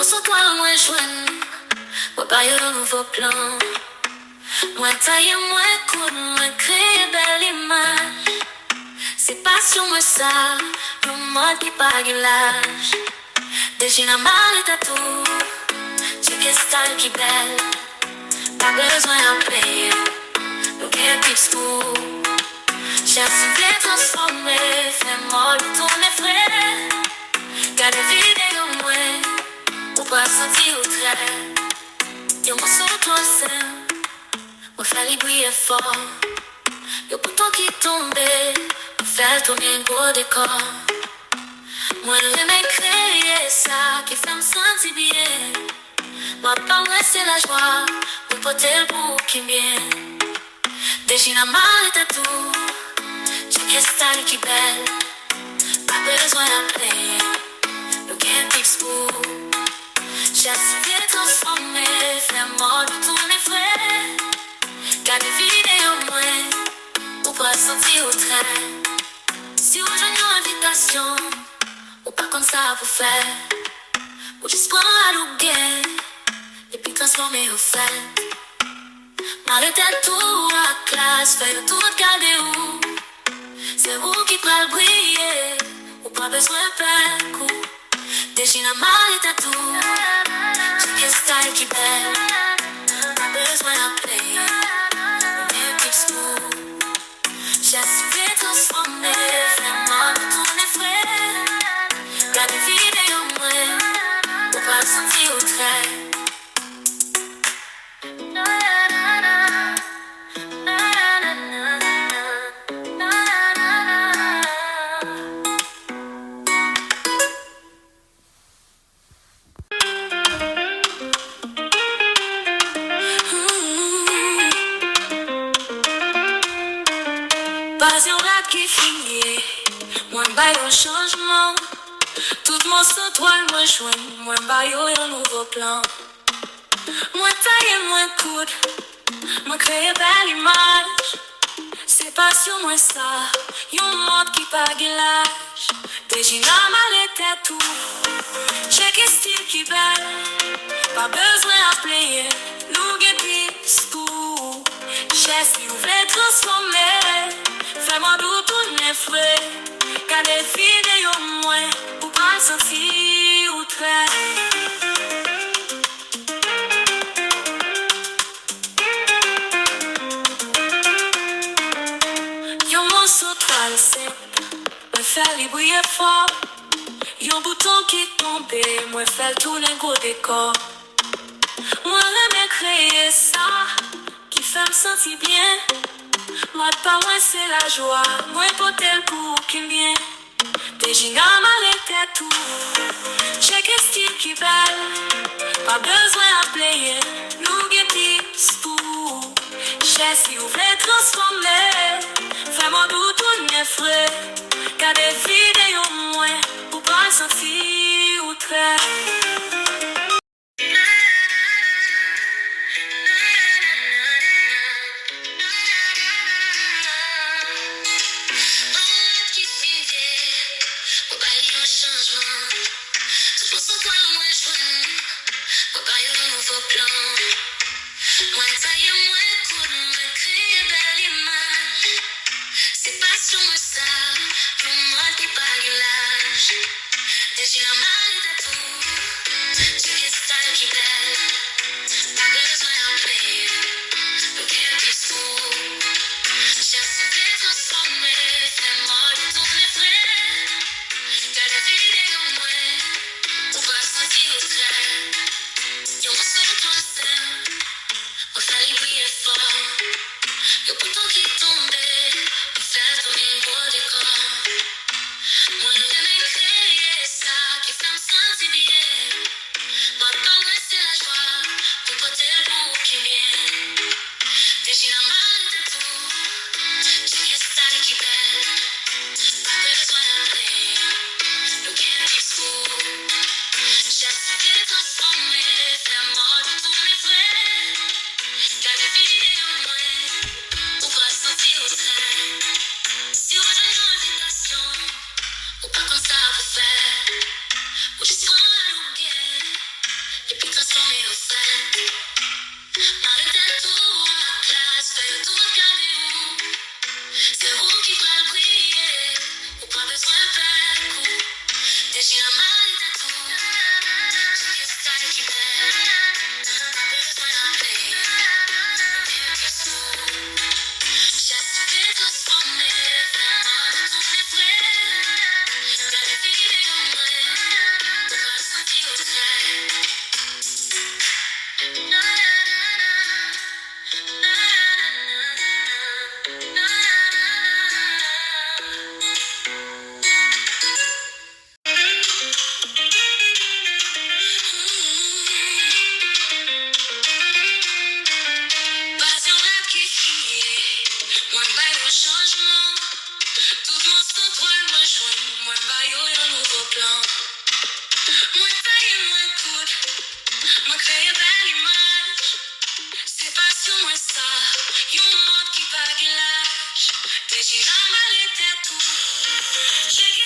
Sans toi, moi, joindre. Moi, pas un nouveau plan. Moi, tailler, moi, coudre, moi, créer belle image. C'est pas sur moi ça, le monde qui pague l'âge. Déjà, la mal est à tout. Tu es style qui belle. Pas besoin de payer. Le game keeps cool. J'ai soufflé transformé. Fais-moi le tourner frais. Garde des vidéos, moi. Ou pas sentir au trait. Y'a mon son, toi, c'est. Moi, fallait briller fort. Y'a bouton qui tombait. Moi, faire tourner un gros décor. Moi, j'aimais créer ça qui fait me sentir bien. Moi, pas ouais, c'est la joie. Moi, porter le bout qui vient. Déjà, la mal est à tout. Tu es style qui belle. Pas besoin d'appeler. Le game keeps cool. J'ai assez transformé. Fais-moi le tourner frais. Garde des vidéos, moi. Ou pas sentir au train. Si vous avez une invitation. Ou pas comme ça pour faire. Ou juste prendre à l'ouguet. Et puis transformer au fait. Mal de tête tout à classe. Fais tout garder où. C'est vous qui pourrez briller. Ou pas besoin de plein coup. Déjà la mal est à tout. J'ai un style qui belle. Pas besoin d'appeler. On est keeps cool. J'ai assez transformé. Vraiment le tourner frais. Garde des vidéos moi. Pour pas sentir au trait. Passion rap qui finit. Moi baille au changement. Tout mon sang toile moi joint. Moi baille un nouveau plan. Moi taille moi coude. Moi crée belle image. C'est passion moi ça. Yon monde qui pague l'âge. Déjà mal était tout. Check style qui belle. Pas besoin à player. Nous get school. J'ai si vous voulez transformer. Fais-moi d'où tourner frais. Car des vidéos moins. Pour pas sentir ou trait. Yon mon sur toile simple. Me faire les briller fort. Yon bouton qui tombe. Moi faire tourner gros décor. Moi j'aime créer ça. Qui fait me sentir bien. Moi pas moi c'est la joie. Moi porter le coup qui vient. Déjà mal était tout. Check style qui belle. Pas besoin à player. Nous get school. J'ai si vous voulez transformer. Fais-moi d'où tourner frais. Car des vidéos moins. Pour pas sentir ou trait. Moi, taille, moi, coudre, moi, créer belle image. C'est pas sur moi ça, le monde qui pague l'âge. Déjà la mal est à tout. Tu es style qui belle. Pas besoin d'en payer. Le game keeps cool. J'ai assez transformé. Fais-moi le tourner frais. Garde des vidéos moi. On va sentir au trait. Y'a mon son toi seul. On fallait briller fort. Y'a bouton qui tombait. On fait tourner un gros décor. Moi j'aimais créer ça qui fait me sentir bien. Moi pas ouais c'est la joie. Pour porter le bout qui vient. créer belle image. C'est pas sur moi ça, yon monde qui pas guilage. Déchira mal et tout.